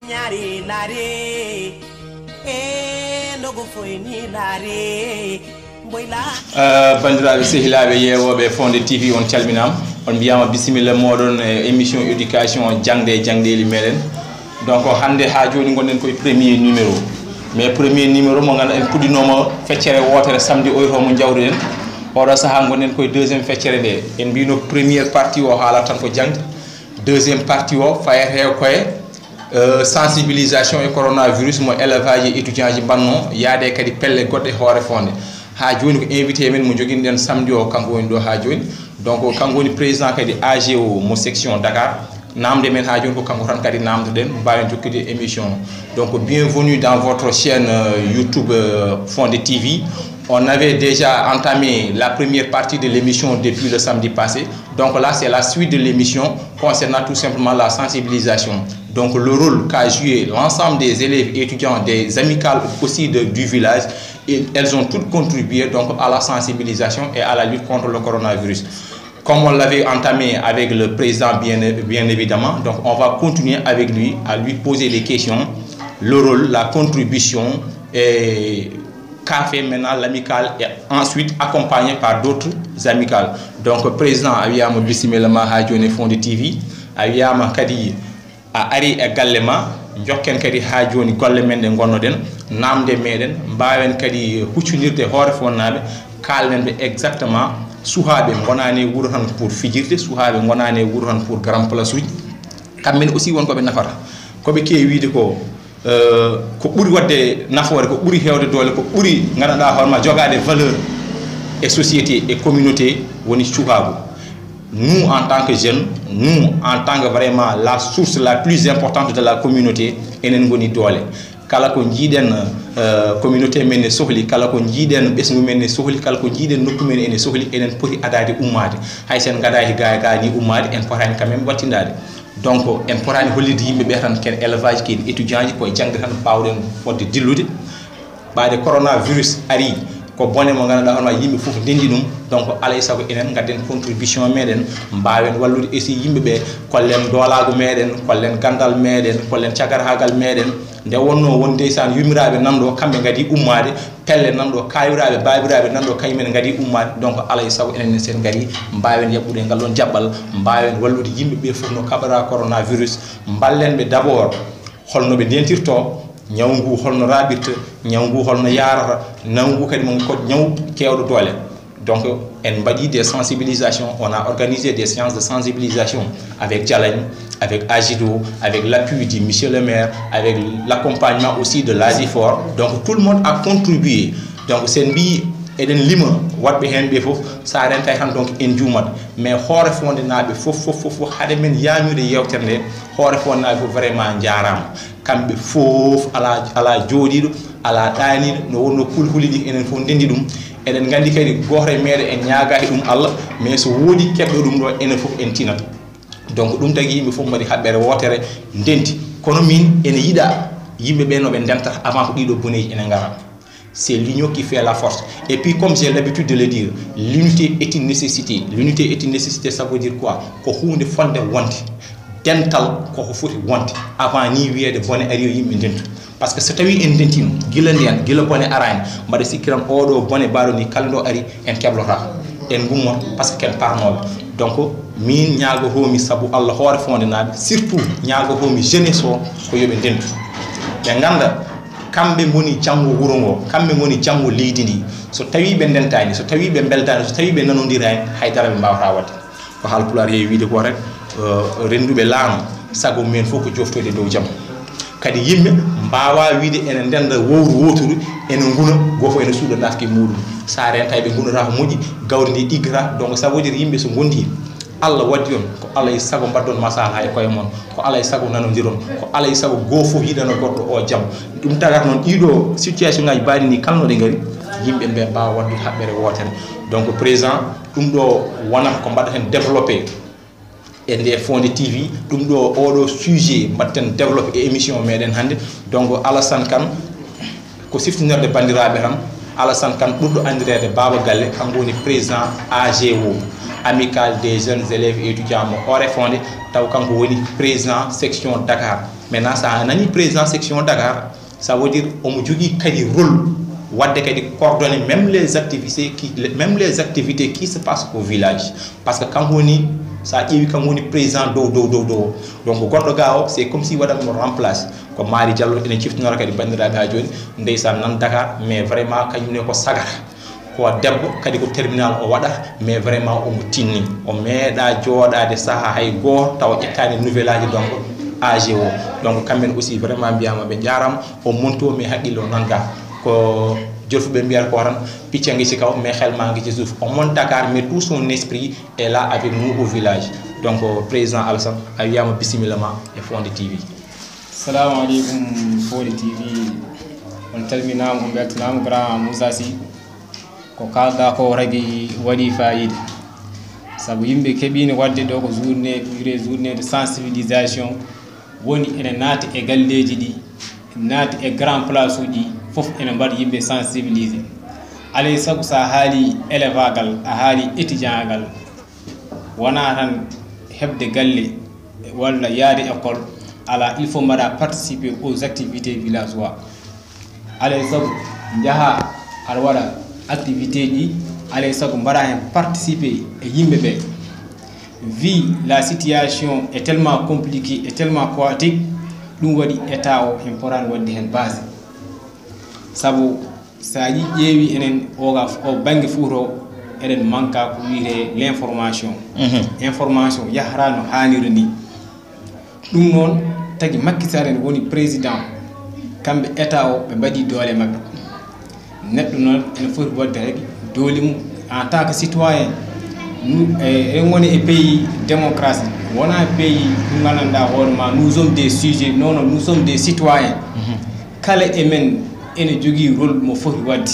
Nyari nare ndogo foyni nare boyla bandiraɓe sehilaɓe yewoɓe Fonde TV on calminama on mbiyama bisimilla moɗon émission éducation jangde e jangdeli meɗen donc hande ha joni gonɗen koye premier numéro mais premier numéro mo ganduɗa en puɗɗinoma feccere wotere samedi oyto mo jawruɗen oɗo saaha gonɗen koye deuxiéme feccere nde en mbino première partie o haalata tan ko jangde deuxiéme partie o fayete koye sensibilisation e coronavirus mo élevage étudiant ji banno yaade kadi pelle goɗɗe hoore fonde ha joni ko invité men mo joguinoɗen samedi o kanko woni ɗo ha joni donc kanko woni président kadi AGO mo section Dakar namde men ha joni ko kanko tan kadi namdoɗen mbawen jokkude émission donc bienvenue dans votre chaîne YouTube Fonde TV. On avait déjà entamé la première partie de l'émission depuis le samedi passé. Donc là, c'est la suite de l'émission concernant tout simplement la sensibilisation. Donc le rôle qu'a joué l'ensemble des élèves et étudiants, des amicales aussi du village, elles ont toutes contribué donc à la sensibilisation et à la lutte contre le coronavirus. Comme on l'avait entamé avec le président bien évidemment, donc on va continuer avec lui à lui poser les questions, le rôle, la contribution et qu'a fait maintenant l'amicale et ensuite accompagné par d'autres amicales. Donc président awiyama bisimilla ma ha joni Fonde TV awiyama kadi a ari e galle ma jokken kadi ha joni golle men de gonnoden namde meɗen mbawen kadi huccinirde hoore fonnaɓe kalnen ɓe exactement suhaɓe gonani wuuro tan pour fijirde suhaɓe gonani wuuro tan pour grand place uji kamɓen aussi wonko ɓe nafata koɓe kewi wiide ko ɓuri wadde nafoore ko ɓuri hewde dole ko ɓuri ganduɗa hoorema jogade valeur et société et communauté woni cukagu. Nous en tant que jeunes, nous en tant que vraiment la source la plus importante de la communauté enen goni dole kala ko jiiden communauté men ne sohli kala ko jiiden ɓesgu men ne sohli kala ko jiiden nokku men ene sohli enen poti adade ummade hay sen gadaki ga ni ummade en potani quand même wattindade. Donc en potani hollide yimɓe ɓe tan ken élevage ken étudiant ji koye jangde tan bawɗen fodde dillude ɓaade coronavirus ari ko bone mo ganduɗa hono yimɓe foof ndendi ɗum donc alay saago enen gadden contribution meɗen mbawen wallude aussi yimɓeɓe kollen doolago meɗen kollen gandal meɗen kollen cagaragal meɗen nde wonno won ndeysan yumiraɓe nanɗo kamɓe gadi ummade pelle nanɗo kayiraɓe babiraɓe nanɗo kañumen gadi ummade donc alay saago enen sen gari mbawen yaɓɓude ngal ɗon jaɓɓal mbawen wallude yimɓeɓe foof no kaɓata coronavirus ballenɓe d' abord holno ɓe ndentirto ñaw ngu holno raɓirta ñaw ngu holno yarata ñaw ngu kadi mon ko ñaw kewɗo doole. Donc en mbaɗi des sensibilisations, on a organisé des séances de sensibilisation avec Dialagne, avec Agido, avec l'appui du monsieur le maire, avec l'accompagnement aussi de l'ASIFOR. Donc tout le monde a contribué. Donc c'est mbi eɗen lima waɗɓe hen ɓe foof sa rentay tan donc en juumat mais hoore fonde naɓe fof haade men yañude yewtere nde hoore fonde naɓe fof vraiment jarama kamɓe fof ala jooɗiɗo ala ɗaniɗo no wonno kulhuli ɗi enen fof ndendi ɗum eɗen gandi kadi goto e meɗe en ñagaki ɗum Allah mais so woodi keɓɗo ɗum ɗo enen fof en tinat. Donc ɗum tagui yimɓe fof mbaɗi haɓɓere wotere ndenti kono min ene yiiɗa yimɓeɓe noɓe ndentata avant ko ɗiɗo boneji ene gara. C'est l'union qui fait la force. Et puis comme j'ai l'habitude de le dire, l'unité est une nécessité. L'unité est une nécessité, ça veut dire quoi? Ko hunde fonde wonde dental koko foti wonde avant ni wiyede bone ari yimɓe ndentu. Parce que so tawi en dentino gila nden gila bone arani mbaɗa sikkiran oɗo bone baɗo ni kala ɗo ari en keblota en gummot par ce que ken parnoɓe. Donc min ñagotomi saabu Allah hoore fonde naɓe surtout ñagotomi jeunesse o ko yoɓe ndentu ɓe ganda kamɓe goni janggo wuro ngo kamɓe goni janggo leydi ndi so tawi ɓe ndentani so tawi ɓe beldani so tawi ɓe nanodirani haydara ɓe mbawata wadde ko haalpulaar heewi wiide ko rek renduɓe laano sago men fof ko joftode dow jaam kadi yimɓe mbawa wiide ene ndenda wowru woturu ene guna gofo ene suuɗa nafki muɗum sa renta ɓe gunata ko moƴƴi gawri ndi ɗiggata donc ça veut dire yimɓe so gondi Allah waddi on ko Allah e sago mbaddon masala e koye mon ko Allah e sago nanodiron ko Allah e sago goto fof yiɗano goɗɗo o jaam ɗum tagata noon ɗiɗo situation ngaji mbaɗi ni kalnoɗe gaari yimɓe ɓe mbawa waddude haɓɓere wotere. Donc président ɗum ɗo wonata ko mbaɗa hen développé e nde Fonde TV ɗum ɗo oɗo sujet mbatten développé e émission meɗen hannde. Donc Alassane Kane ko siftinorde bandiraɓe tan Alassane Kane ɓurɗo andirede Baba Galle kanko woni président AGO. amicale des jeunes élèves et étudiants mo ore fondé taw kanko woni président section Dakar. Maintenant ça nani président section Dakar ça veut dire on jogui kadi rôle wadde kadi coordonner même les activités qui se passent au village parce que quand woni ça ƴeewi kam woni président do donc goɗɗo ga o c'est comme si waɗat mo remplace ko Mari Diallo ene ciftinora kadi bandiraɓe ha joni ndeysan nan Dakar mais vraiment kañumne ko sagata ko debbo kadi ko terminal o waɗata mais vraiment omo tinni o meeɗa jooɗade saaha hay goto taw ƴettani nouvelle aji donc AG o donc kamɓen aussi vraiment mbiyama ɓe jarama o monto mais haqqille o nanga ko jolfuɓe mbiyata ko tan picca ngi ci kaw mais xel ma ngi ci suuf on monte Dakar mais tout son esprit est là avec nous au village donc président Alassane a wiyama bisimilla ma e Fonde TV. Assalamu alaikum Fonde TV on calminama on beltanama grand Moussa Sy ko kalda ko ragi waɗi fayida saabu yimɓe keeɓino wadde ɗo ko journée de sensibilisation woni ene naati e galleji ɗi naati e grand place uji fof ene mbaɗa yimɓe sensibiliser alay sago sa haali élévagal a haali étudiant ngal wona tan hebde galle walla yaade école ala il faut mbaɗa participer aux activités villageois alay sago jaaha aɗa waɗa activité ɗi alay sago mbaɗa hen participer e yimɓe ɓe vu la situation est tellement compliquée et tellement chaotique ɗum waɗi état o hen potani wadde hen base sabu sa ƴeewi enen o banggue Fouta eɗen manka ko wiyete l'information information yahara no hanniri ni ɗum noon tagui Macky Sall en woni président kamɓe état o ɓe mbaɗi doole mabɓe neɗɗo noon ene foti wadde rek doole mum en tant que citoyen en woni e pays démocratie wona pays ɗum gandanɗa hoorema nous sommes des sujets non nous sommes des citoyens kala emen ene jogui rôle mo foti wadde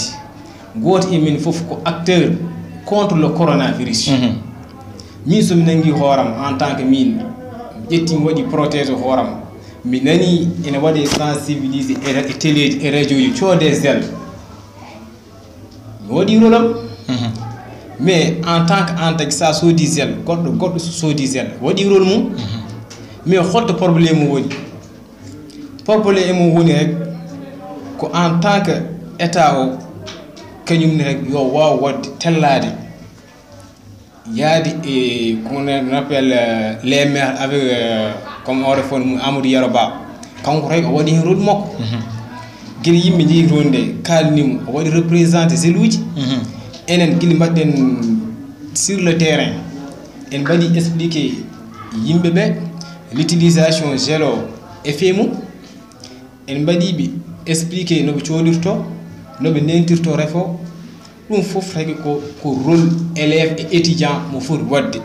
goto emen foof ko acteur contre le coronavirus min somi nangui hooram en tant que min ƴetti mi waɗi protége hooram mi nani ene waɗe sensibiliser e téléji e radio ji coode zel mi waɗi rôle am mais en tant que an tagi sa soodi zel goɗɗo soodi zel waɗi rôle mum mais holto probléme woni woni rek ko en tant que état o kañum ne rek yo waw wadde tellade yaadi e qu'on appelle les maires avec comme on refon Amadou Yero Ba kanko rek o waɗi hen rôle makko guila yimɓe jeeyi toon nde kalnimo o waɗi représenté seluji enen guila mbaɗɗen sur le terrain en mbaɗi expliqué yimɓe ɓe l'utilisation gel o effet mum en mbaɗiɓe expliqué noɓe coɗirto noɓe nentirto refo ɗum fof tagi ko rôle élève et étudiant mo foti wadde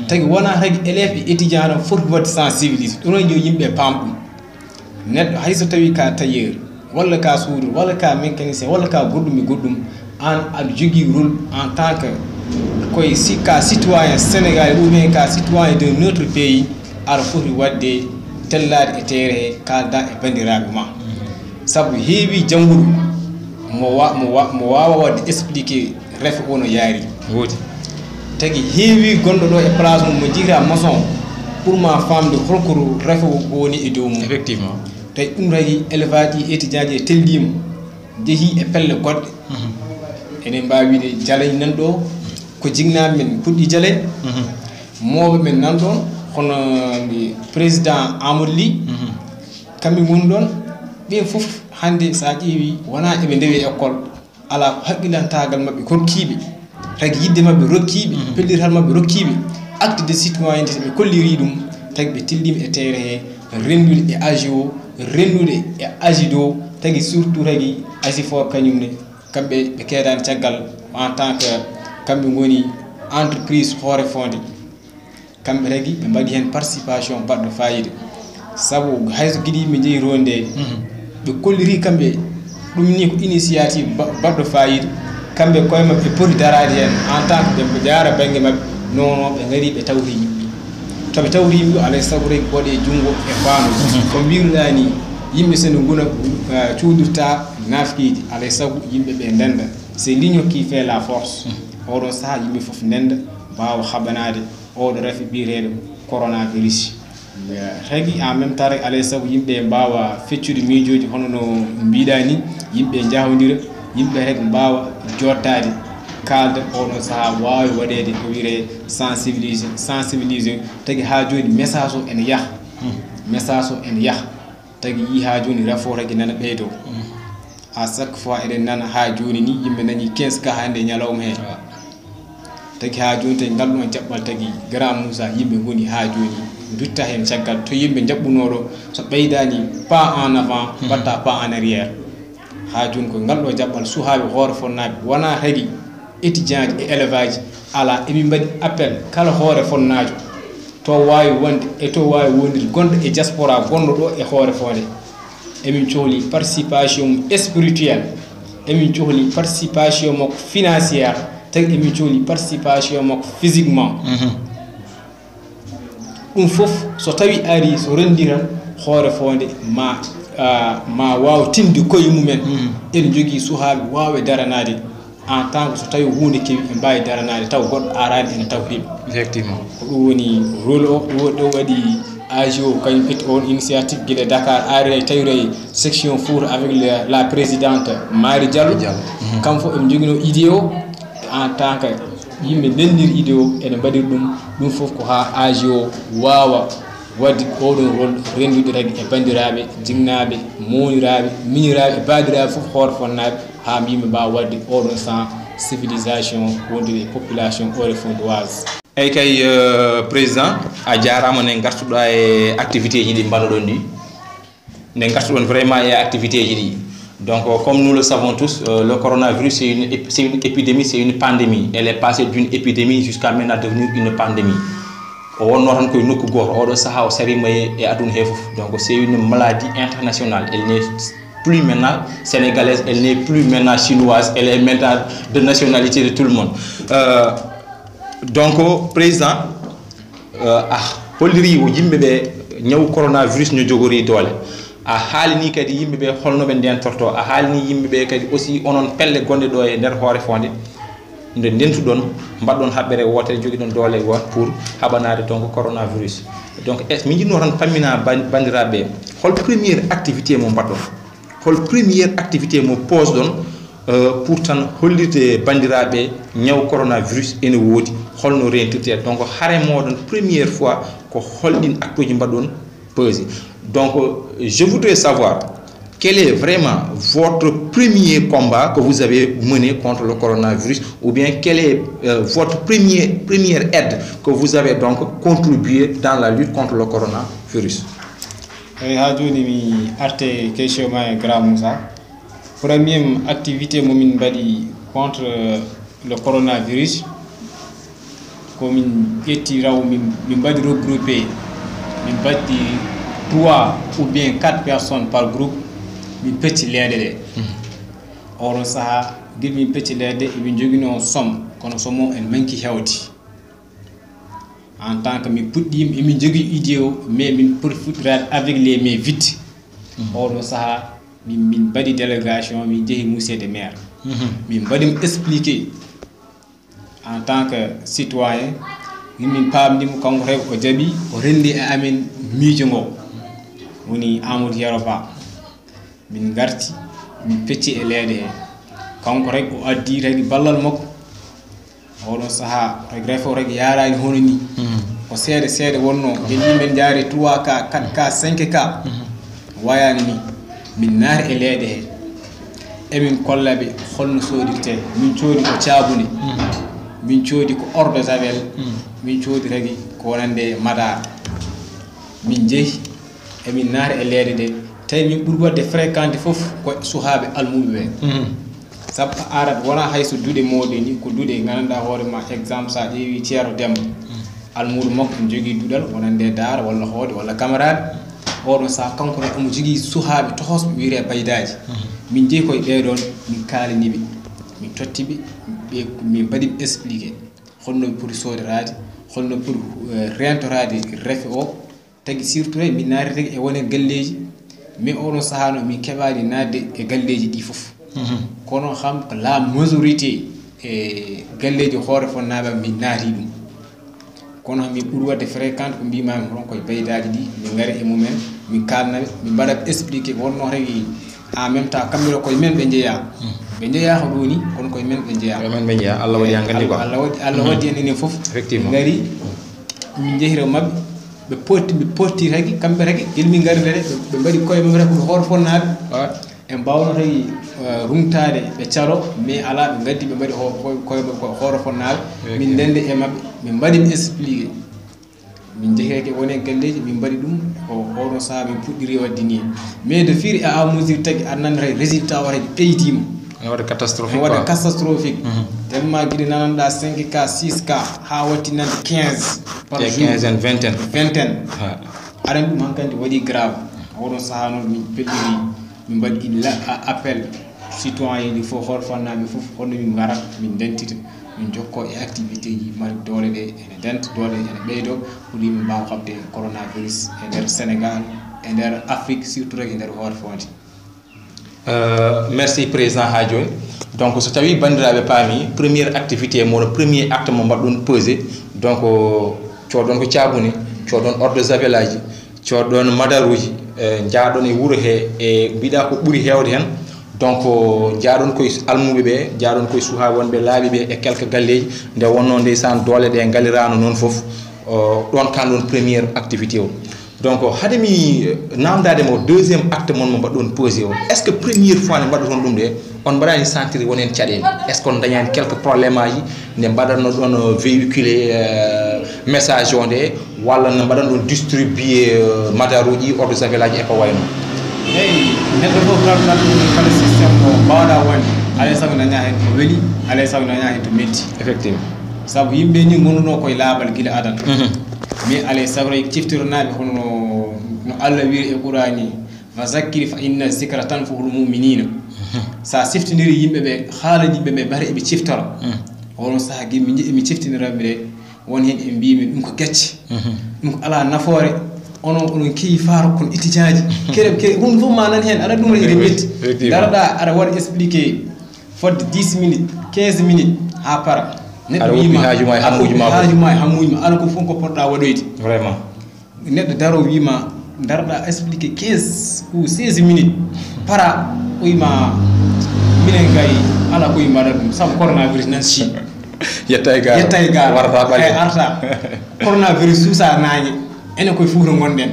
tagi wona tagi élève et étudiant no foti wadde sensibilise ɗum yo yimɓe paam ɗum neɗɗo hayso tawi ka tailleur walla ka soudeur walla ka mécanicien walla ka goɗɗum e goɗɗum an aɗa jogui rôle en tant que koye ka citoyen sénégal ou bien ka citoyen de notre pays aɗa foti wadde tellade e terre he kalda e bandiraɓe ma saabu heewi jangguɗo mo wawa wadde expliquer refe o no yaari woodi tagi heewi gonɗo ɗo e place mum mo jiita maçon pour ma famde holko refe woni e dow mum effectivement tawi ɗum tagi élevage ji étudiant ji e tellima jeehi e pelle goɗɗe enen mbawi wiide jalañ nan ɗo ko jignaɓe men puɗɗi jalañ mawɓe men nan ɗon hono président Amadou Ly kamɓe goni ɗon ɓen fof hande sa ƴeewi wona eɓe ndewi école ala ko haqqilantagal mabɓe rokkiɓe tagi yidde mabɓe rokkiɓe pellital mabɓe rokkiɓe acte de citoyenneté ɓe kolliri ɗum tagi ɓe tellima e terre he rendude e agi o rendude e agi dow tagi surtout tagi agi fort kañumne kamɓe ɓe keedani caggal en tant que kamɓe goni entreprise hoore fonde kamɓe tagi ɓe mbaɗi hen participation baɗɗo fayida saabu hayso guiɗi yimɓe jeeyi ronde ɓe kolliri kamɓe ɗum ni ko initiative baɗɗo fayida kamɓe koye mabɓe ɓe poti darade hen en tant que ɓe jaara banggue mabɓe non ɓe gari ɓe tawri yimɓe toɓe tawri yimɓe alay sago rek waɗe junggo e faano ko mbiruɗa ni yimɓe sene gona cuuɗirta nafkiji alay sago yimɓe ɓe ndenda c'est l'union qui fait la force oɗon saaha yimɓe foof ndenda mbaawa haɓanaade oɗo rafi biireeɗo coronavirus tagi en même temps rek alay sago yimɓe mbaawa feccude miijooji hono no mbiɗa ni yimɓe jahondira yimɓe rek mbaawa jottaade kalda oɗon sahaa waawi waɗeede ko wiyre sensibilisé tagi haa jooni message o ene yaha message o ene yaha tagi yi haa jooni rafo tagi nana ɓeydoo à chaque fois eɗen nana haa jooni ni yimɓe dañi 15 ka hannde ñalawma heen tagi haa jooni tagi ngal ɗon jaɓɓal tagi grand Moussa yimɓe ngoni haa jooni dutta heen caggal to yimɓe jaɓɓunooɗo so ɓeydaani pas en avant mbatta pas en arrière haa jooni ko ngal ɗo jaɓɓal suhaaɓe hoore fonnaaɓe wonaa tagi étudiant ji e élevage ala emin mbaɗi appel kala hoore fonnaajo to waawi wonde e to waawi wondir gonɗo e diaspora gonɗo ɗo e hoore fonde emin cohli participation spirituelle emin cohli participation makko financière tagi emin cohli participation makko physiquement ɗum fof so tawi ari so rendiran hoore fonde ma waaw tinde koye mumen ene jogii suhaaɓe waawɓe daranaade en tant que so tawi hunde kewi e mbawi daranaade taw goɗɗo arani ene taw heeɓi effectivement ko ɗum woni rôle o ɗo waɗi AGO kañum ƴetti on initiative guila Dakar ari tawire section four avec la présidente Mari Diallo kam fof eɓe joguino idée o en tant que yimɓe ndenndiri idée o ene mbaɗiri ɗum fof ko ha AGO wawa wadde oɗon rôle rendude tagi e bandiraɓe jinnaɓe moniraɓe miñiraɓe e badiraɓe fof hoore fonnaɓe ha yimɓe mbawa wadde oɗon sans civilisation wondude population ore fondoise eyyi kay président a jarama nde gartuɗa e activité ji ɗi mbaɗoɗon ɗi nde gartuɗon vraiment e activité ji ɗi donc comme nous le savons tous le coronavirus c'est une épidémie, c'est une pandémie. Elle est passée d'une épidémie jusqu'à maintenant devenir une pandémie. O wonno tan koye nokku goto oɗo saaha o sarima e aduna he fof donc c'est une maladie internationale. Elle n'est plus maintenant sénégalaise, elle n'est plus maintenant chinoise, elle est maintenant de nationalité de tout le monde. Donc président holliri o yimɓeɓe ñaw coronavirus no jogori doole a haalini kadi yimɓeɓe holnoɓe ndentorto a haalini yimɓeɓe kadi aussi onon pelle gonɗe ɗo e nder hoore fonde nde ndentuɗon mbaɗɗon haɓɓere wotere joguiɗon doole goto pour haɓanade donc coronavirus. Donc mi jinno tan pammina bandiraɓe hol première activité mo mbaɗɗon hol première activité mo pose ɗon pour tan hollirde bandiraɓe ñaw coronavirus ene woodi holno rentirte. Donc hare moɗon première fois ko holɗin acte ji mbaɗɗon pesé. Donc je voudrais savoir quel est vraiment votre premier combat que vous avez mené contre le coronavirus, ou bien quelle est votre première aide que vous avez donc contribué dans la lutte contre le coronavirus. Ha joni mi arte question ma grand Moussa. Première activité momin badi contre le coronavirus ko min ƴetti raw min badi regroupé min badi 3 ou bien 4 personnes par groupe min pecci leɗe ɗe oɗon saaha guila min pecci leɗe emin joguino somme kono somme o en manki hewde en tant que min puɗɗima emin jogui idée o mais min poti fuɗɗirade avec les mains vides oɗon saaha min mbaɗi délégation min jeehi monsieur de maire min mbaɗimo expliqué en tant que citoyen min pamdimo kanko rew o jaaɓi o rendi e amen miijo ngo woni Amadou Yero Ba min garti min pecci e leɗe he kanko rek o addi tagi ballal makko oɗon saaha tagi refo rek yarani hono ni ko seeɗa seeɗa wonno ɓen yimɓe jaari 3K 4K 5K wayani ni min naari e leɗe he emin kollaɓe holno sodirte min coodi ko caabune min coodi ko eau de javel min coodi tagi ko wonande madar min jeehi emin naari e leɗe ɗe tawi min ɓuuri wadde fréquenté fof ko suhaaɓe almuɓe ɓe sabu arat wona hayso duuɗe moɗe ni ko duuɗe gandanɗa hoorema exemple sa ƴeewi ceero demba almuɗo makko ene jogui duuɗal wonande daara walla hoode walla camarade oɗon saaha kanko ne omo jogui suhaaɓe tohosɓe wiyete baydaji min jeeyi koye ɓeɗon min kalaniɓe min tottiɓe ɓe min mbaɗiɓe expliqué holno ɓe poti sodirade holno poti rentorade refe o tagi surtout min naari tagi e wonen galleji mais oɗon sahano min keɓani nadde e galleji ɗi foof kono kam ko la majorité e galleji hoore fonnaɓe min naati ɗum kono mi ɓuri wadde fréquente ko mbimami ron koye baydaji ɗi min ngari e mumen min kalnaɓe min mbaɗa expliqué wonno tagi en même temps kamɓe koye men ɓe jeeya ɓe jeeyaka ɗo ni kono koye men ɓe jeeya men ɓe jeeya Allah waɗi gandi quoi Allah waɗi en enen foof effectivement ngari min jehira mabɓe ɓe potti tagi kamɓe tagi ilmi ngari nde ɓe mbaɗi koye mabɓe tagi hoto fonnaɓe e mbawno tagi rumtade ɓe calo mais ala ɓe gaddi ɓe mbaɗi koye hoto fonnaɓe min ndende e mabɓe min mbaɗi mi expliqué min jeheke woni galleji min mbaɗi ɗum ko hono saaha min puɗɗiri wadde ni mais de fur et à mesure tagi annande tay résultat o tagi ɓeydima waɗa catastrophique waɗa catastrophique tellement guiɗi nananɗa 5 cas 6 cas ha watti nande 15 par jour 15 en 20 en aɗan ɗum hankkandi waɗi grave oɗon saaha noon min pelliri min mbaɗi appel citoyen ji fof hoto fannaɓe fof honno min garat min dentita min jokko e activité ji mari doole ɗe ene denta doole ene ɓeydo pour yimɓe mbawa habde coronavirus e nder Sénégal e nder Afrique surtout rek e nder hoore fonde merci président ha joni donc so tawi bandiraɓe paami première activité moɗon premier acte mo mbaɗɗon pesé donc coɗon ko caabuni coɗon eau de javel aji coɗon madaruji jaaɗon e wuuro he e mbiɗa ko ɓuuri hewde hen donc jaaɗon koye almuɓe ɓe jaaɗon koye suha wonɓe laaɓi ɓe e quelques galleji nde wonno ndeysan doole ɗe gallirano noon foof ɗon kanɗon première activité o donc hade mi namdade mo deuxième acte mon mo mbaɗɗon pesé o est ce que première fois nde mbaɗaton ɗum ɗe on mbaɗani sentir wonen caɗele est ce que on dañani quelques probléme aji nde mbaɗatno ɗon véhiculé message o nde walla ne mbaɗan ɗon distribué madaruji eau de javel aji e ko wayno eyyi neɗɗo fof kalɗan ɗum kala systéme o mbawɗa wonde alay saago daña hen ko weeli alay saago daña hen to metti effectivement saabu yimɓe ni gonnuno koye laaɓal guila adana mais alay saago ray ciftironaɓe hono no Allah wiri e qur'ani fa zakkiri fa inna zicra tanfa'ul mu'minina sa siftindiri yimɓeɓe haala yimɓeɓe ɓare eɓe ciftora onon saaha gui mi jiiɗi mi ciftiniraɓe ɗe won hen e mbimi ɗum ko gacce ɗum ko ala nafoore onon keewi faaro kono étudiant ji keɗe ɗum fof ma nan hen aɗa ɗum ene metti daraɗa aɗa waɗa expliqué fodde 10 minutes 15 minutes ha para neɗɗo wima haajuma e hammuji ma ala ko fof ko poɗɗa waɗoyde vraiment neɗɗo daro wima daraɗa expliqué 15 ou 16 minutes para o wima minen gay ala ko yimmaɗa ɗum saabu coronavirus nan si yetta e gar warata ɓaɗe arta coronavirus suusa nague enen koye Fouta gonɗen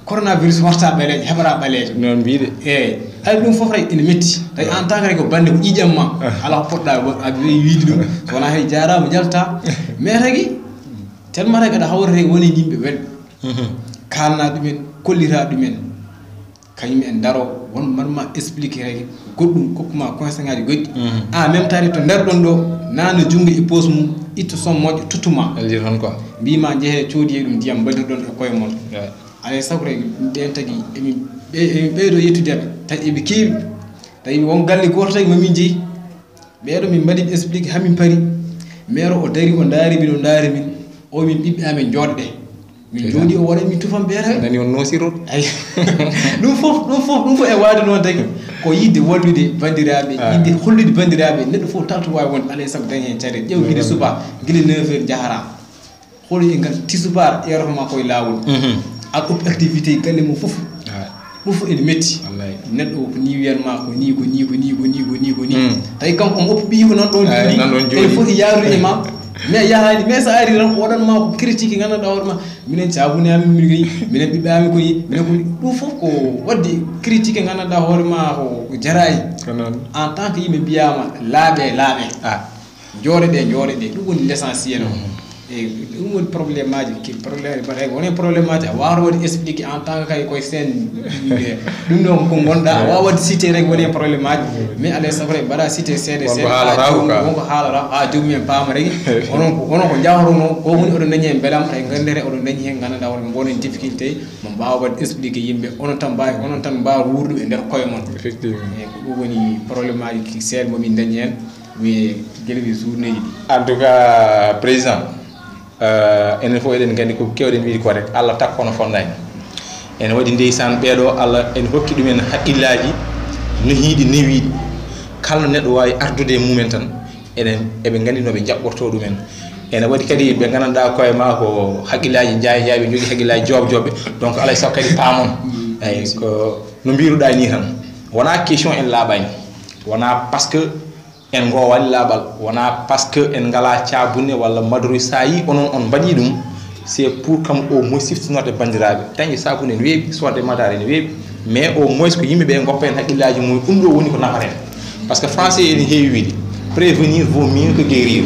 coronavirus warta ɓaleejo heɓata ɓaleejo noon mbiɗe eyyi hay ɗum fof ray ene metti tawi en tant que ray ko bande ko ƴiƴamma ala ko poɗɗa aɓe wiide ɗum so wona hay jarama jalta mais tagui tellement tagui aɗa hawra tagui woni yimɓe welɓe kalna ɗumen kollita ɗumen kañum en daro won manma expliqué tagui goɗɗum kokkuma conseil ngaji goɗɗi en même temps to nder ɗon ɗo nano junggo e poche mum itto somme moƴƴo tuttuma eldir ton quoi mbima jeehe coodi ɗum ndiyam mballiɗon e koye mon alay saago rek ɓen tagui emin ɓeydo yettudeɓe tawi eɓe keewi tawi won galle goto tagui mamin jeeyi ɓeɗo min mbaɗi expliqué hamin paari maire o dari o daari min o daari min o min ɓiɓɓe amen jooɗoɗe min jooɗi o waɗa min tufam ɓeere nani on noosiro ay ɗum fof e waade noon tagui ko yidde wallude bandiraɓe yidde hollude bandiraɓe neɗɗo fof talto wawi wonde alay saago dañi hen caɗele ƴeew guiɗe suba guila 9 heures jahara holo e ngal tisubara erotoma koye lawol ak op activité galle mum fof ɗum fof ene metti neɗɗo ko ni wiyanma ko ni tawi kanko on oppi ɓiiko nan ɗon jooɗi foti yaarude e ma mais yahani mais so ari tan waɗanma ko critique gandanɗa hoorema minen cabuni amin mini minen ɓiɓɓe amin koyi minen ko ɗum fof ko wadde critique gandanɗa hoorema ko jarayi en tant que yimɓe mbiyama laaɓe jooɗe ɗe ɗum woni l' essentiel o e ɗum woni probléme aji probléme mbaɗa woni probléme aji a wawata waɗi expliqué en tant que kay koye sen ɗum ɗon ko gonɗa a wawa wadde cité rek woni probléme aji mais alay saago rek mbaɗa cité seeɗe wonko haalata ha jomumen paama rek onon ko jawtono ko woni oɗon dañi hen beelam ay gandere oɗon dañi hen gandanɗa won gonen difficulté mo mbawa wadde expliqué yimɓe onon tan mbawa wuurdu e nder koye mon effectivement e ko ɗum woni probléme aji seeɗa momin dañi hen wi gueɗe journée ji en tout cas président enen fof eɗen gandi ko kewɗen wiide ko rek Allah takkono fondani ene waɗi ndeysan ɓeɗo Allah ene hokki ɗumen haqqillaji no hiiɗi newiɗi kala neɗɗo wawi ardude e mumen tan enen eɓe gandi noɓe jaɓɓorto ɗumen ene waɗi kadi ɓe gandanɗa koye ma ko haqqillaji jaabi jogui haqqillaji jobbe donc alay sago kadi paamon eyyi ko no mbiruɗa ni tan wona question en laaɓani wona par ce que en gowani laaɓal wona par ce que en ngala caabunne walla madori sa yi onon on mbaɗi ɗum c'est pour kam au moins siftinorde bandiraɓe dañde sabune ne weeɓi sodde madare ne weeɓi mais au moins ko yimɓeɓe goppa hen haqqillaji mum ɗum ɗo woni ko nafata par ce que français ene heewi wiide prévenir vaut mieux que guérir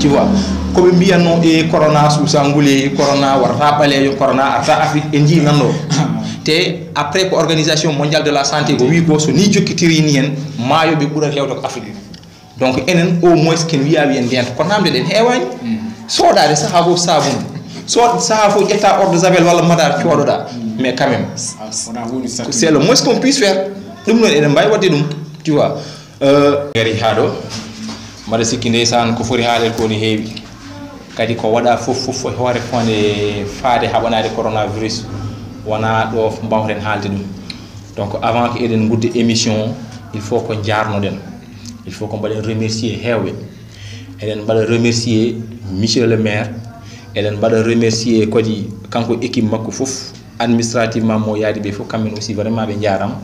tu vois koɓe mbiyanno e corona suusa nguleyi corona warata ɓalejo corona arta afrique en jii nanɗo te après ko organisation mondiale de la santé ko wi ko so ni jokkitiri ni hen maayoɓe ɓuurat hewde ko afrique donc enen au moins ken wiya wiyen ndenta ko namde ɗen heewani soodade saaha fof sabune sood saaha fof ƴetta ordre de javel walla madar cooɗoɗa mais quand même c'est le moins qu'on puisse faire ɗum noon eɗen mbawi wadde ɗum tu vois gari ha ɗo mbaɗa sikki ndeysan ko foti haalel ko ni heewi kadi ko waɗa fof hoore fonde faade haɓanade coronavirus wona ɗo mbawten haalde ɗum donc avant que eɗen gudde émission il faut ko jarnoɗen il faut ko mbaɗen remercier hewɓe eɗen mbaɗa remercier monsieur le maire eɗen mbaɗa remercier kadi kanko équipe makko fof administrativement mo yaadi ɓe fof kamɓe aussi vraiment ɓe jarama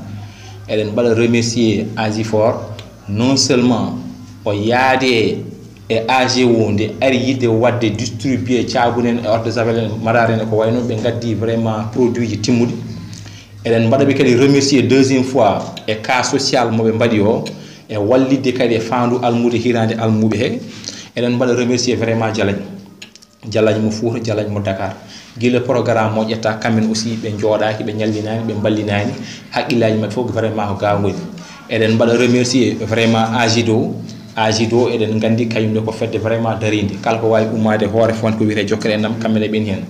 eɗen mbaɗa remercier Agifor non seulement o yaade e AGO nde ari yidde wadde distribuer caabunen e ordre de javel en madaren ko wayno ɓe gaddi vraiment produit ji timmuɗi eɗen mbaɗa ɓe kadi remercier deuxième fois e cas social moɓe mbaɗi o e wallidde kadi e fandu almude hirande almuɓe he eɗen mbaɗa remercier vraiment Dialagne mo Fouta Dialagne mo Dakar guila programme mo ƴetta kamɓen aussi ɓe jooɗaki ɓe ñallinani ɓe ballinani haqqillaji mabɓe fof vraiment ko ga woni eɗen mbaɗa remercier vraiment Agido eɗen gandi kañumne ko fedde vraiment darinde kala ko wawi ummade hoore fonde ko wiyete jokkere nam kamɓene ɓen hen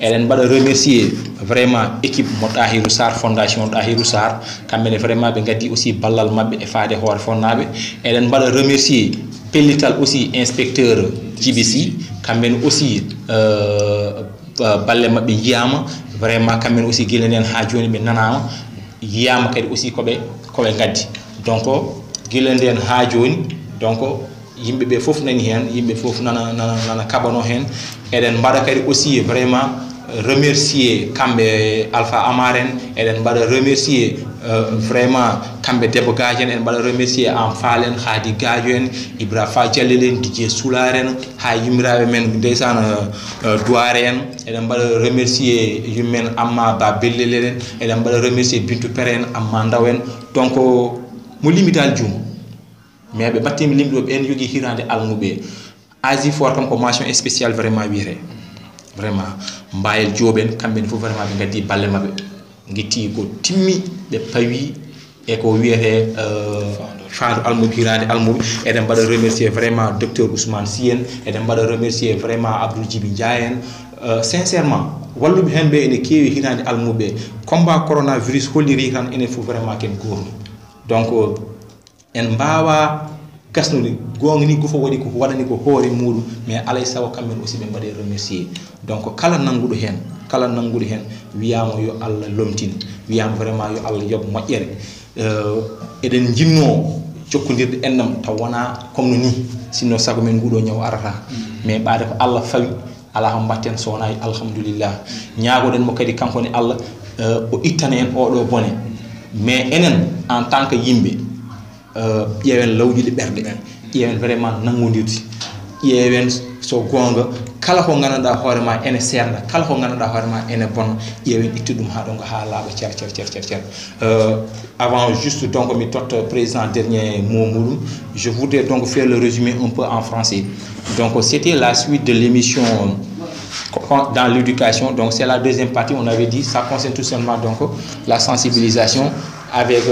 eɗen mbaɗa remercier vraiment équipe mo Tahirou Sarr fondation Tahirou Sarr kamɓene vraiment ɓe gaddi aussi ballal mabɓe e faade hoore fonnaɓe eɗen mbaɗa remercier pellital aussi inspecteur Djibisi kamɓene aussi balle mabɓe yiyama vraiment kamɓene aussi guilenen ha joni ɓe nanama yiyama kadi aussi koɓe gaddi donc guila nden ha joni donc yimɓeɓe fof nani hen yimɓe fof nana kaɓano hen eɗen mbaɗa kadi aussi vraiment remercier kamɓe Alpha Amar en eɗen mbaɗa remercier vraiment kamɓe Debbo Gadio en eɗen mbaɗa remercier Am Fall en Hadi Gadio en Ibra Fa Diallel en Didier Soular en ha yimmiraɓe men ndeysan Douare en eɗen mbaɗa remercier yummen Amma Ba Bellel en eɗen mbaɗa remercier Bintou Pere en Amma Ndaw en donc mo limital juum mais ɓe battimi limɗi ɗo ɓen jogui hirande almuɓe Agifor kam ko mention spéciale vraiment wiyete vraiment mbayel jooɓen kamɓene fof vraiment ɓe gaddi balle mabɓe guitti ko timmi ɓe pawi e ko wiyete fandu almuɓe hirande almuɓe eɗen mbaɗa remercier vraiment docteur Ousmane Sy en eɗen mbaɗa remercier vraiment Abdoul Djibi Ndiaye en sincèrement walluɓe hen ɓe ene kewi hirande almuɓe combat coronavirus holliri tan enen fof vraiment ken gorni donc en mbawa gasnude gonga ni gofo waɗi ko waɗani ko hoore muɗum mais alay sago kamɓen aussi ɓe mbaɗe remercier donc kala nanguɗo hen wiyama yo Allah lomtin wiyama vraiment yo Allah yoɓ moƴƴere eɗen jinno jokkodirde ennam taw wona comme no ni sinno sago men nguɗo ñaw arata mais ɓaade ko Allah fawi ala ko mbatten so wona alhamdulillah ñagoɗen mo kadi kankone Allah o ittana en oɗo bone mais enen en tant que yimɓe ƴeewen lawƴude ɓerde ƴeewen vraiment nangodirde ƴeewen so gonga kala ko gandanɗa hoorema ene serda kala ko gandanɗa hoorema ene bonna ƴeewen itta ɗum ha ɗonga ha laaɓa cer avant juste donc mi totta président dernier mot muɗum je voudrais donc faire le résumé un peu en français donc c'était la suite de l'émission dans l'éducation donc c'est la deuxième partie on avait dit ça concerne tout simplement donc la sensibilisation avec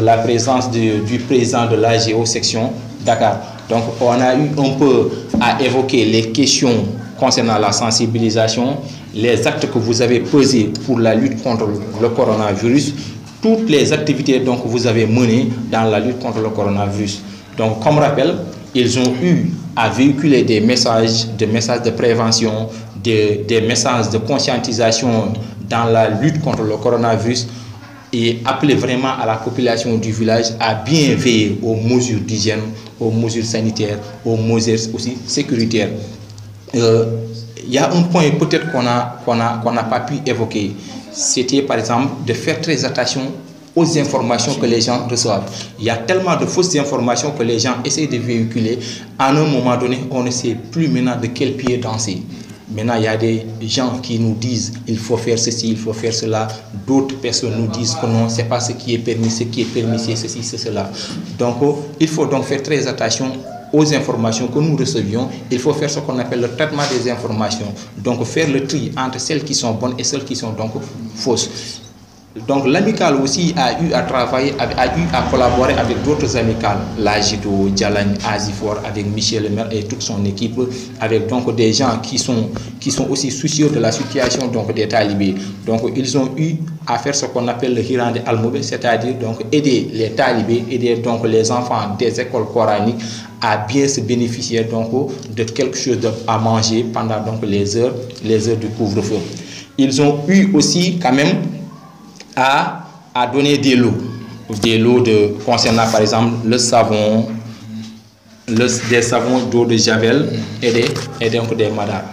la présence du président de l'AGO section Dakar. Donc on a eu un peu à évoquer les questions concernant la sensibilisation, les actes que vous avez posés pour la lutte contre le coronavirus, toutes les activités donc que vous avez menées dans la lutte contre le coronavirus. Donc comme rappel, ils ont eu à véhiculer des messages de prévention, des messages de conscientisation dans la lutte contre le coronavirus et appeler vraiment à la population du village à bien veiller aux mesures d'hygiène, aux mesures sanitaires, aux mesures aussi sécuritaires. y a un point peut-être qu'on n'a pas pu évoquer. C'était par exemple de faire très attention aux informations que les gens reçoivent. Il y a tellement de fausses informations que les gens essaient de véhiculer. À un moment donné, on ne sait plus maintenant de quel pied danser. Maintenant, il y a des gens qui nous disent il faut faire ceci, il faut faire cela. D'autres personnes nous disent que non, ce n'est pas ce qui est permis, c'est ceci, c'est cela. Donc, il faut donc faire très attention aux informations que nous recevions. Il faut faire ce qu'on appelle le traitement des informations. Donc, faire le tri entre celles qui sont bonnes et celles qui sont donc fausses. Donc l'amicale aussi a eu à travailler, a eu à collaborer avec d'autres amicales, l'Agito, Djalagne, Azifor, avec Michel Le Maire et toute son équipe, avec donc des gens qui sont aussi soucieux de la situation donc des talibés. Donc ils ont eu à faire ce qu'on appelle le Hirande Al-Moube, c'est-à-dire donc aider les talibés, aider donc les enfants des écoles coraniques à bien se bénéficier donc de quelque chose à manger pendant donc les heures du couvre-feu. Ils ont eu aussi quand même à donner des lots concernant par exemple le savon, des savons d'eau de Javel et donc des madars.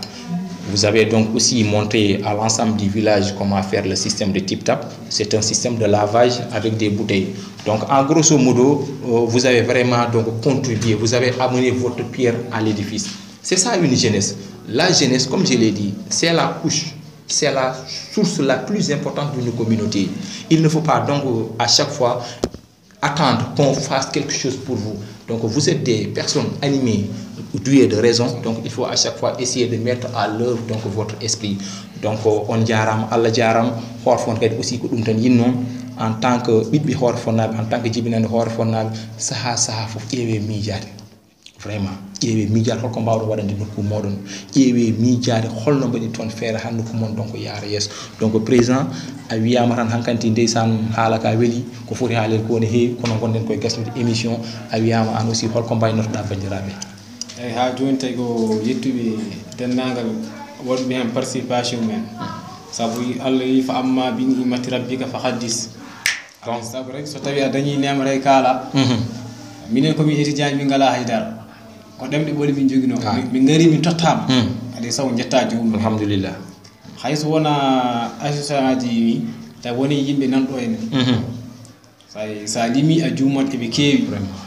Vous avez donc aussi montré à l'ensemble du village comment faire le système de tip-tap. C'est un système de lavage avec des bouteilles. Donc en grosso modo, vous avez vraiment donc contribué, vous avez amené votre pierre à l'édifice. C'est ça une jeunesse. La jeunesse, comme je l'ai dit, c'est la couche. C'est la source la plus importante d'une communauté. Il ne faut pas donc à chaque fois attendre qu'on fasse quelque chose pour vous. Donc vous êtes des personnes animées, douées de raison. Donc il faut à chaque fois essayer de mettre à l'œuvre donc votre esprit. Donc on diaram, Allah diaram, horfon aussi en tant que bibbi horfonabe, en tant que jibinane horfonabe, saha faut ewe mijade. Vraiment ƴeewe miijaade holko mbawɗo waɗande nokku moɗon ƴeewe miijaade holno mbaɗi toon feere ha nokku mon donc yaara yeeso. Donc président a wiyama tan hankanti ndeysan haala ka weeli ko foti haalede ko ne heewi kono gonɗen koye gasnude émission a wiyama an aussi holko mbaynotoɗa bandiraɓe. eyyi ha joni tawi ko yettuɓe dennagal waɗɓe hen participation men saabu Allah wi fa amma bi ni'mati rabbika fa haddis. Donc saabu rek so tawi a dañi nemre kaala minen komi étudiant min ngala haydara ko demde ɓoli min jogino min ngari min tottama ade saw jetta jomum alhamdulillah hayso wona association aji mi taw woni yimɓe nanɗo enen sa limi a juumat eɓe keewi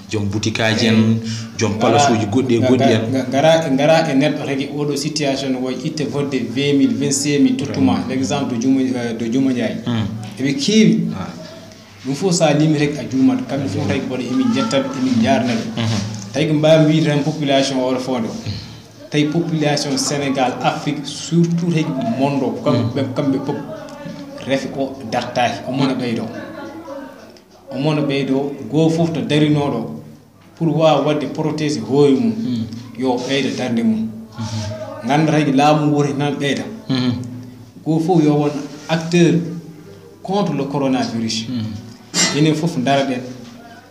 joom boutique aji en joom palasuji goɗɗi e goɗɗi en gara e neɗɗo tagi oɗo situation woy itte fodde 20 000 25 000 tottuma l'exemple de Juma Ndiaye eɓe keewi ɗum fof sa limi rek a juumat kamɓe fof tawi boɗo emin jettaɓe emin jarnaɓe tawi ko mbawi wiide tan population oɗo fonde tawi population Sénégal Afrique surtout rek monde o kamɓe pop refe o dartaki omono ɓeydo goho fof to darinoɗo pour wawa wadde protéger hoore mum yo ɓeyda darde mum ganda tagi laamu wori nan ɓeyda goho fof yo won acteur contre le coronavirus enen fof daraɗen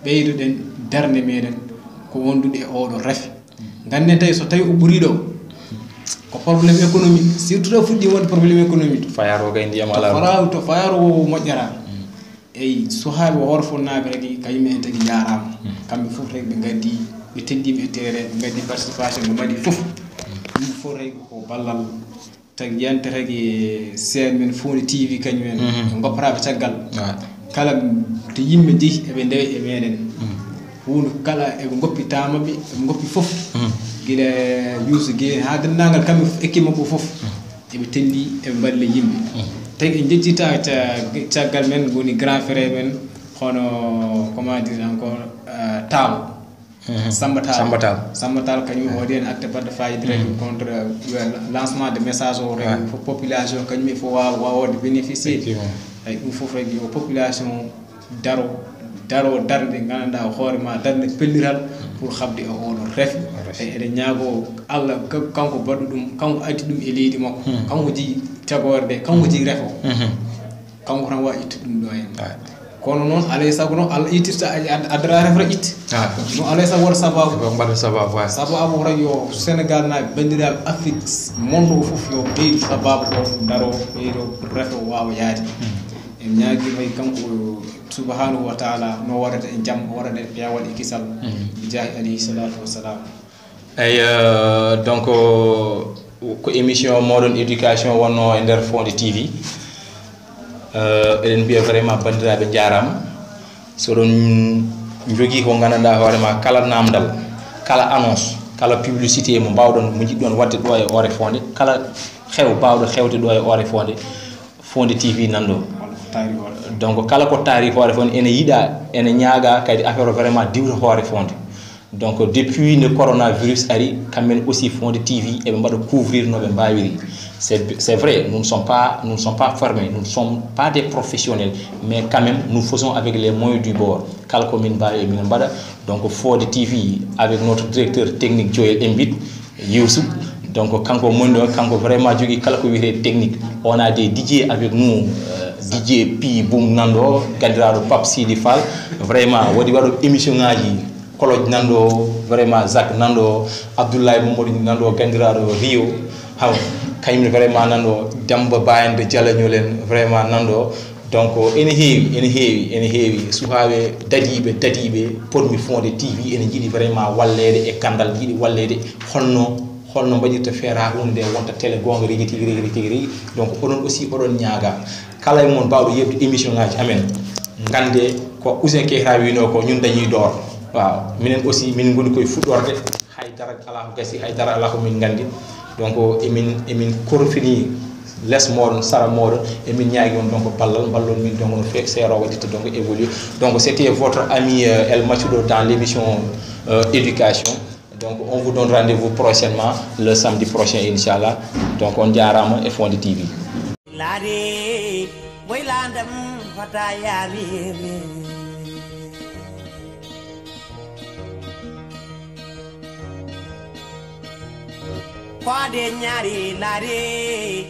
ɓeydoɗen darde meɗen ko wondude e oɗo refe ganden tawi so tawi o ɓuuri ɗo ko probléme économique surtout to fuɗɗi wonde probléme économique fayaro kay ndiyam ala to fayaro moƴƴata eyyi sohaɓe horfonnaɓe rek kañum en tagi jarama kamɓe fof rek ɓe gaddi ɓe teddiɓe e terrain ɓe gaddi participation ɓe mbaɗi fof ɗum fof rek ko ballal tagi yante rek e sen men Foni TV kañum en ɓe gopporaɓe caggal kala to yimɓe jeehi eɓe ndewe e meɗen hunde kala eɓe goppi tamaɓe eɓe goppi fof guila Youssou Guèye ha dendagal kamɓe fof équipe mabɓe fof eɓe telli eɓe mballe yimɓe tawi en jejjita caggal men woni grand frère men hono comment dire encore Tall Samba Tall kañum waɗi hen acte baɗɗo fayida rek contre lancement de message o rek population kañum il faut wawode bénéficier ay ɗum fof rek yo population daro darde gandanɗa hoore ma darde pelliral pour habde e oɗo refe eɗen ñaago Allah kanko baɗɗo ɗum kanko addi ɗum e leydi makko kanko jii tagore nde kanko jii refe o kanko tan wawi ittude ɗum ɗo hen kono noon alay saago noon Allah ittirta addara refre itte no alay saago waɗa sababu tan yo Sénégal naaɓe bandiraɓe Afrique monde o foof yo ɓeydu sababu o daro ɓeydo refe o wawa yaade en ñaagui may kanko subhanahu wa taala no waɗata e jaam o waɗata e pewal e kisal jaahi alayhi salatu wassalam donc ko émission modern éducation wonno e nder Fonde TV eɗen mbiya vraiment bandiraɓe jarama soɗon jogui ko gandanɗa hoorema kala namdal kala annonce kala publicité mo mbawɗon mo jiɗɗon wadde ɗo e Oore Fonde kala xew bawɗo xewde ɗo e Oore Fonde Fonde TV nanɗo donc kala ko taari Oore Fonde ene yiiɗa ene ñaaga kadi affaire vraiment diwta Oore Fonde donc depuis le coronavirus ari kamɓe aussi Fonde TV eɓe mbaɗa couvrir no ɓe mbawiri c'est vrai nous ne sommes pas formés nous ne sommes pas des professionnels mais quand même nous faisons avec les moyens du bord kala ko min mbawi min mbaɗa donc Fonde TV avec notre directeur technique Joël Embit Youssou donc kanko moni ɗo kanko vraiment jogui kala ko wiyete technique on a des DJ avec nous DJ Pi Boum nanɗo gandiraɗo Pape Sidi Fall vraiment waɗi waɗo émission ngaji koloj nanɗo vraiment Zak nanɗo Abdoulaye Mamadou nanɗo gandiraɗo Rio haw kañum vraiment nanɗo Demba Bayande Dialañolen vraiment nanɗo donc ene heewi sukaɓe dadiɓe podmi Fonde TV ene jiiɗi vraiment wallede e gandal jiiɗi wallede holno mbaɗirta feera hunde nde wonta télé gonga rigui donc oɗon aussi oɗon ñaaga kala e mon mbawɗo yebde émission ngaji amen gande ko Ouzin Keita wino ko ñun dañuy door waaw minen aussi min goni koye fuɗɗorde haydara ala ko gasi haydara ala ko min gandi donc emin korfini less moɗon sara moɗon emin ñaagui on donc ballal ballon min donc no seero waɗirta donc évoluer donc c'était votre ami El Machudo dans l'émission éducation. Donc on vous donne rendez-vous prochainement le samedi prochain inchallah donc on jarama e Fonde TV. Kwa de nyari lare